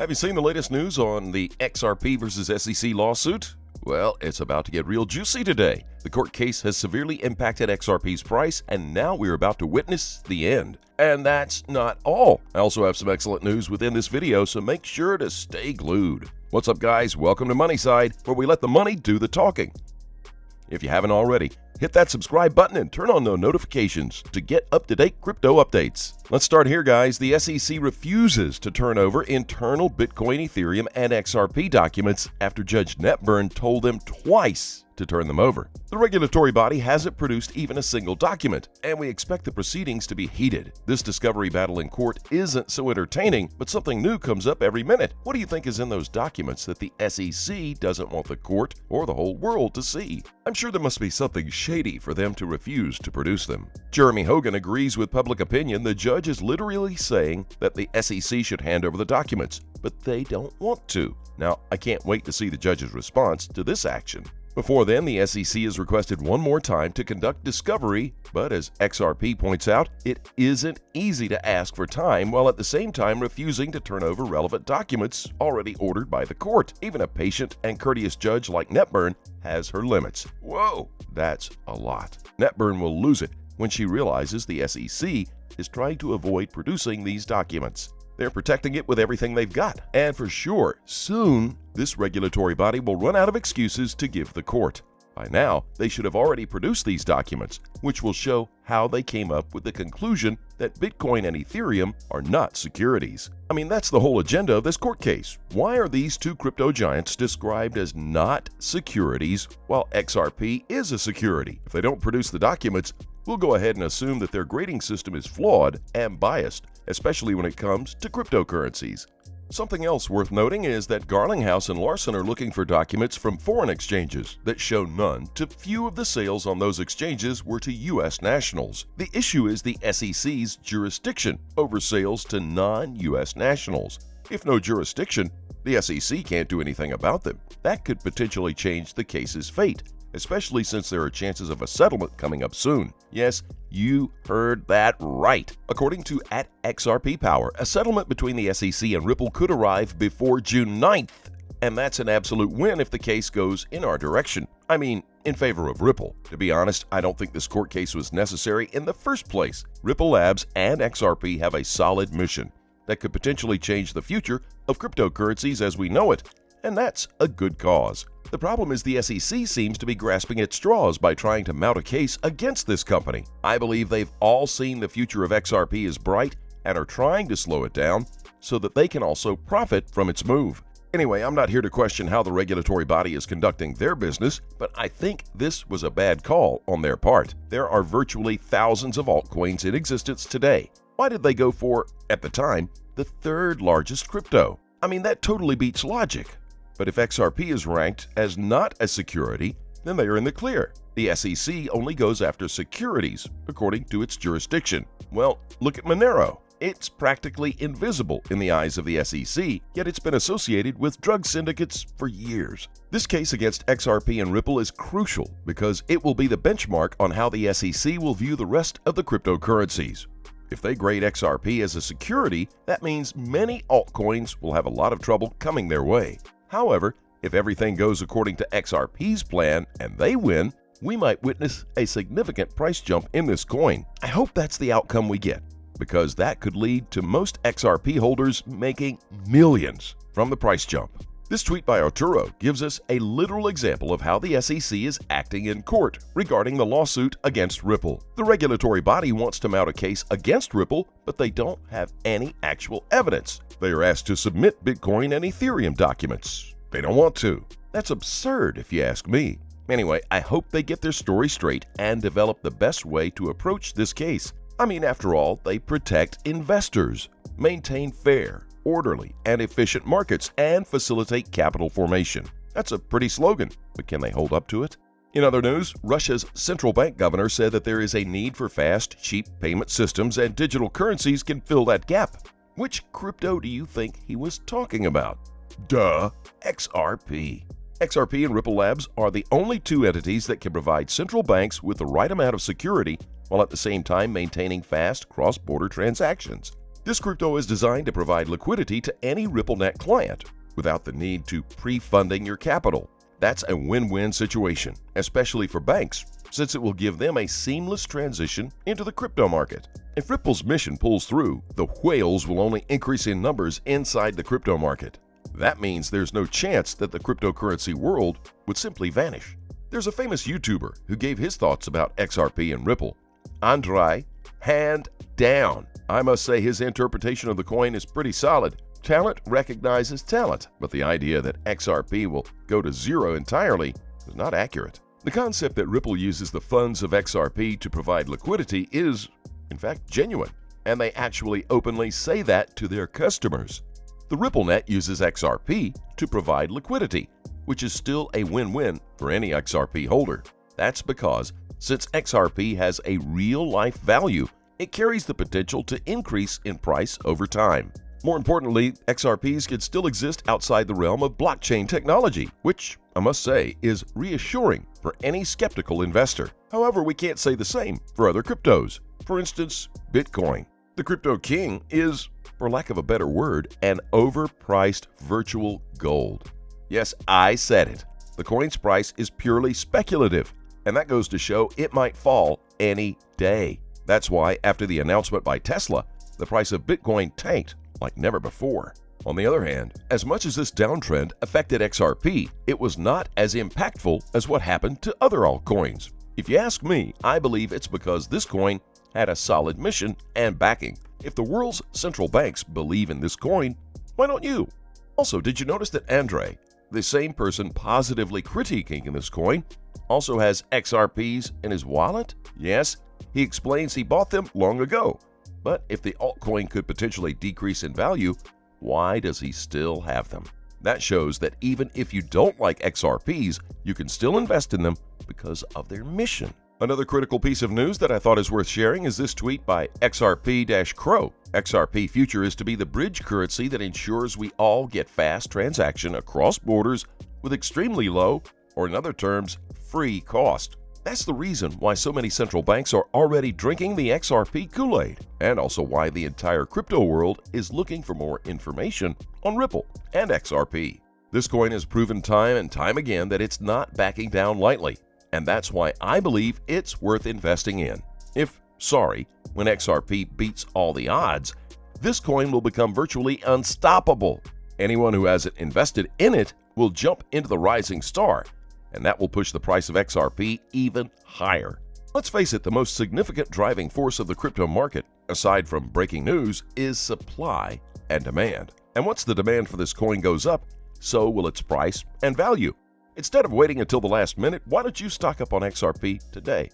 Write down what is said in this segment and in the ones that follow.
Have you seen the latest news on the XRP versus SEC lawsuit? Well, it's about to get real juicy today. The court case has severely impacted XRP's price, and now we're about to witness the end. And that's not all. I also have some excellent news within this video, so make sure to stay glued. What's up, guys? Welcome to Money Side, where we let the money do the talking. If you haven't already, hit that subscribe button and turn on the notifications to get up-to-date crypto updates. Let's start here, guys. The SEC refuses to turn over internal Bitcoin, Ethereum, and XRP documents after Judge Netburn told them twice to turn them over. The regulatory body hasn't produced even a single document, and we expect the proceedings to be heated. This discovery battle in court isn't so entertaining, but something new comes up every minute. What do you think is in those documents that the SEC doesn't want the court or the whole world to see? I'm sure there must be something shady for them to refuse to produce them. Jeremy Hogan agrees with public opinion. The judge is literally saying that the SEC should hand over the documents, but they don't want to. Now, I can't wait to see the judge's response to this action. Before then, the SEC has requested one more time to conduct discovery, but as XRP points out, it isn't easy to ask for time while at the same time refusing to turn over relevant documents already ordered by the court. Even a patient and courteous judge like Netburn has her limits. Whoa, that's a lot. Netburn will lose it when she realizes the SEC is trying to avoid producing these documents. They're protecting it with everything they've got. And for sure, soon, this regulatory body will run out of excuses to give the court. By now, they should have already produced these documents, which will show how they came up with the conclusion that Bitcoin and Ethereum are not securities. I mean, that's the whole agenda of this court case. Why are these two crypto giants described as not securities while XRP is a security? If they don't produce the documents, we'll go ahead and assume that their grading system is flawed and biased, especially when it comes to cryptocurrencies. Something else worth noting is that Garlinghouse and Larson are looking for documents from foreign exchanges that show none to few of the sales on those exchanges were to U.S. nationals. The issue is the SEC's jurisdiction over sales to non-U.S. nationals. If no jurisdiction, the SEC can't do anything about them. That could potentially change the case's fate, especially since there are chances of a settlement coming up soon. Yes, you heard that right. According to @XRP Power, a settlement between the SEC and Ripple could arrive before June 9th, and that's an absolute win if the case goes in our direction. I mean, in favor of Ripple. To be honest, I don't think this court case was necessary in the first place. Ripple Labs and XRP have a solid mission that could potentially change the future of cryptocurrencies as we know it, and that's a good cause. The problem is the SEC seems to be grasping at straws by trying to mount a case against this company. I believe they've all seen the future of XRP is bright and are trying to slow it down so that they can also profit from its move. Anyway, I'm not here to question how the regulatory body is conducting their business, but I think this was a bad call on their part. There are virtually thousands of altcoins in existence today. Why did they go for, at the time, the third largest crypto? I mean, that totally beats logic. But if XRP is ranked as not a security, then they are in the clear. The SEC only goes after securities, according to its jurisdiction. Well, look at Monero. It's practically invisible in the eyes of the SEC, yet it's been associated with drug syndicates for years. This case against XRP and Ripple is crucial because it will be the benchmark on how the SEC will view the rest of the cryptocurrencies. If they grade XRP as a security, that means many altcoins will have a lot of trouble coming their way. However, if everything goes according to XRP's plan and they win, we might witness a significant price jump in this coin. I hope that's the outcome we get, because that could lead to most XRP holders making millions from the price jump. This tweet by Arturo gives us a literal example of how the SEC is acting in court regarding the lawsuit against Ripple. The regulatory body wants to mount a case against Ripple, but they don't have any actual evidence. They are asked to submit Bitcoin and Ethereum documents. They don't want to. That's absurd if you ask me. Anyway, I hope they get their story straight and develop the best way to approach this case. I mean, after all, they protect investors, maintain fair, orderly, and efficient markets, and facilitate capital formation. That's a pretty slogan, but can they hold up to it? In other news, Russia's central bank governor said that there is a need for fast, cheap payment systems and digital currencies can fill that gap. Which crypto do you think he was talking about? Duh, XRP. XRP and Ripple Labs are the only two entities that can provide central banks with the right amount of security while at the same time maintaining fast cross-border transactions. This crypto is designed to provide liquidity to any RippleNet client without the need to pre-funding your capital. That's a win-win situation, especially for banks, since it will give them a seamless transition into the crypto market. If Ripple's mission pulls through, the whales will only increase in numbers inside the crypto market. That means there's no chance that the cryptocurrency world would simply vanish. There's a famous YouTuber who gave his thoughts about XRP and Ripple. Andre, hand down. I must say his interpretation of the coin is pretty solid. Talent recognizes talent, but the idea that XRP will go to zero entirely is not accurate. The concept that Ripple uses the funds of XRP to provide liquidity is, in fact, genuine, and they actually openly say that to their customers. The RippleNet uses XRP to provide liquidity, which is still a win-win for any XRP holder. That's because, since XRP has a real-life value, it carries the potential to increase in price over time. More importantly, XRPs could still exist outside the realm of blockchain technology, which, I must say, is reassuring for any skeptical investor. However, we can't say the same for other cryptos. For instance, Bitcoin. The crypto king is, for lack of a better word, an overpriced virtual gold. Yes, I said it. The coin's price is purely speculative, and that goes to show it might fall any day. That's why, after the announcement by Tesla, the price of Bitcoin tanked like never before. On the other hand, as much as this downtrend affected XRP, it was not as impactful as what happened to other altcoins. If you ask me, I believe it's because this coin had a solid mission and backing. If the world's central banks believe in this coin, why don't you? Also, did you notice that Andre, the same person positively critiquing this coin, also has XRPs in his wallet? Yes, he explains he bought them long ago. But if the altcoin could potentially decrease in value, why does he still have them? That shows that even if you don't like XRPs, you can still invest in them because of their mission. Another critical piece of news that I thought is worth sharing is this tweet by XRP-Crow. XRP Future is to be the bridge currency that ensures we all get fast transaction across borders with extremely low, or in other terms, free cost. That's the reason why so many central banks are already drinking the XRP Kool-Aid, and also why the entire crypto world is looking for more information on Ripple and XRP. This coin has proven time and time again that it's not backing down lightly, and that's why I believe it's worth investing in. When XRP beats all the odds, this coin will become virtually unstoppable. Anyone who hasn't invested in it will jump into the rising star, and that will push the price of XRP even higher. Let's face it, the most significant driving force of the crypto market, aside from breaking news, is supply and demand. And once the demand for this coin goes up, so will its price and value. Instead of waiting until the last minute, why don't you stock up on XRP today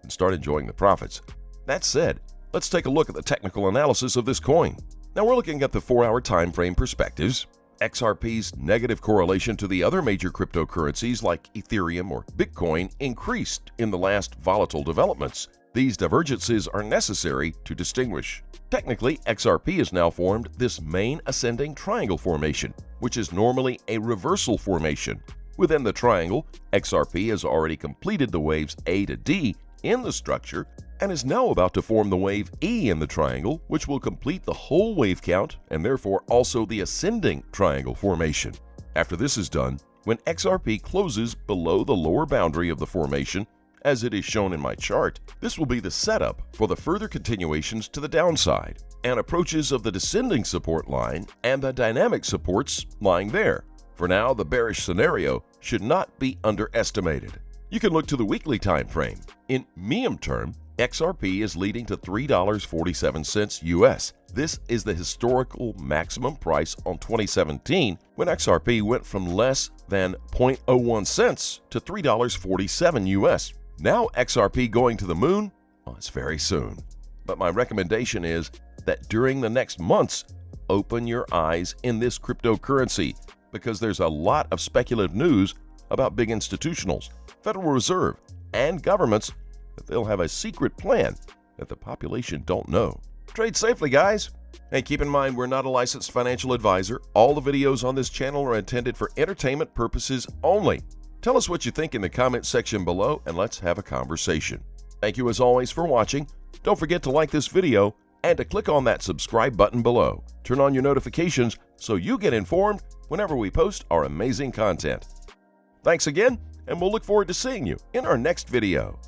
and start enjoying the profits? That said, let's take a look at the technical analysis of this coin. Now we're looking at the 4-hour time frame perspectives. XRP's negative correlation to the other major cryptocurrencies like Ethereum or Bitcoin increased in the last volatile developments. These divergences are necessary to distinguish. Technically, XRP has now formed this main ascending triangle formation, which is normally a reversal formation. Within the triangle, XRP has already completed the waves A to D in the structure and is now about to form the wave E in the triangle, which will complete the whole wave count and therefore also the ascending triangle formation. After this is done, when XRP closes below the lower boundary of the formation, as it is shown in my chart, this will be the setup for the further continuations to the downside and approaches of the descending support line and the dynamic supports lying there. For now, the bearish scenario should not be underestimated. You can look to the weekly time frame. In medium term, XRP is leading to $3.47 US. This is the historical maximum price on 2017 when XRP went from less than 0.01 cents to $3.47 US. Now XRP going to the moon? Well, it's very soon. But my recommendation is that during the next months, open your eyes in this cryptocurrency because there's a lot of speculative news about big institutionals, Federal Reserve, and governments that they'll have a secret plan that the population don't know. Trade safely, guys. Hey, keep in mind we're not a licensed financial advisor. All the videos on this channel are intended for entertainment purposes only. Tell us what you think in the comment section below and let's have a conversation. Thank you as always for watching. Don't forget to like this video and to click on that subscribe button below. Turn on your notifications so you get informed whenever we post our amazing content. Thanks again, and we'll look forward to seeing you in our next video.